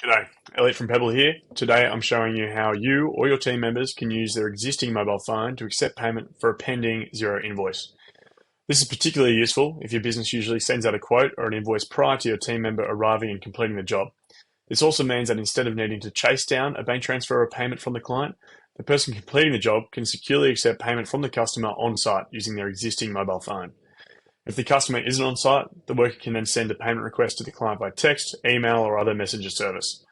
G'day, Elliot from Pebble here. Today I'm showing you how you or your team members can use their existing mobile phone to accept payment for a pending Xero invoice. This is particularly useful if your business usually sends out a quote or an invoice prior to your team member arriving and completing the job. This also means that instead of needing to chase down a bank transfer or payment from the client, the person completing the job can securely accept payment from the customer on site using their existing mobile phone. If the customer isn't on site, the worker can then send a payment request to the client by text, email, or other messenger service.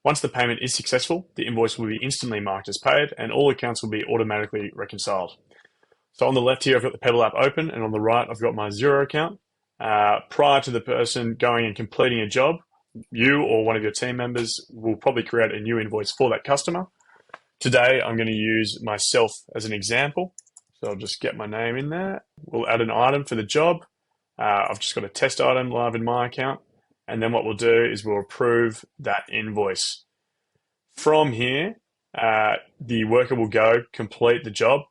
Once the payment is successful, the invoice will be instantly marked as paid and all accounts will be automatically reconciled. So on the left here, I've got the Pebble app open, and on the right, I've got my Xero account. Prior to the person going and completing a job, you or one of your team members will probably create a new invoice for that customer. Today, I'm going to use myself as an example. So I'll just get my name in there. We'll add an item for the job. I've just got a test item live in my account. And then what we'll do is we'll approve that invoice. From here, the worker will go complete the job.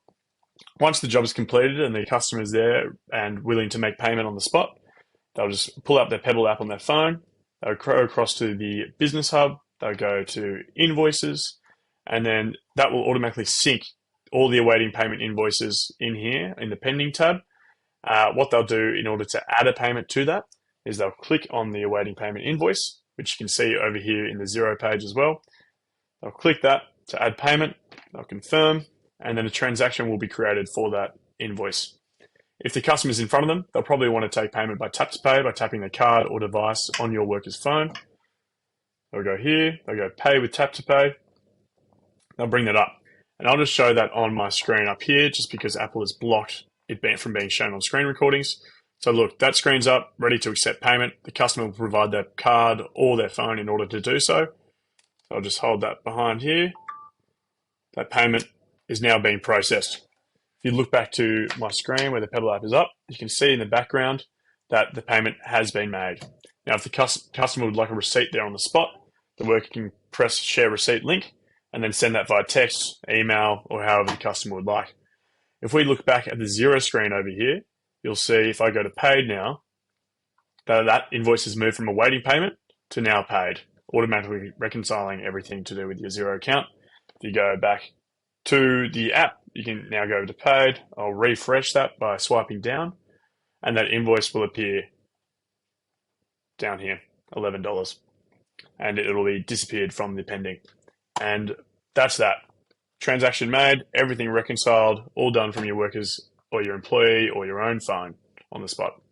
Once the job is completed and the customer is there and willing to make payment on the spot, they'll just pull up their Pebble app on their phone. They'll go across to the business hub. They'll go to invoices, and then that will automatically sync all the awaiting payment invoices in here in the pending tab. What they'll do in order to add a payment to that is they'll click on the awaiting payment invoice, which you can see over here in the Xero page as well. They'll click that to add payment, they'll confirm, and then a transaction will be created for that invoice. If the customer's in front of them, they'll probably want to take payment by tap to pay by tapping the card or device on your worker's phone. They'll go here, they'll go pay with tap to pay. They'll bring that up. And I'll just show that on my screen up here just because Apple has blocked it from being shown on screen recordings. So look, that screen's up, ready to accept payment. The customer will provide their card or their phone in order to do so. So I'll just hold that behind here. That payment is now being processed. If you look back to my screen where the Pebble app is up, you can see in the background that the payment has been made. Now, if the customer would like a receipt there on the spot, the worker can press share receipt link and then send that via text, email, or however the customer would like. If we look back at the Xero screen over here, you'll see if I go to paid now, that invoice has moved from awaiting payment to now paid, automatically reconciling everything to do with your Xero account. If you go back to the app, you can now go to paid. I'll refresh that by swiping down, and that invoice will appear down here, $11, and it'll be disappeared from the pending. And that's that. Transaction made, everything reconciled, all done from your workers or your employee or your own phone on the spot.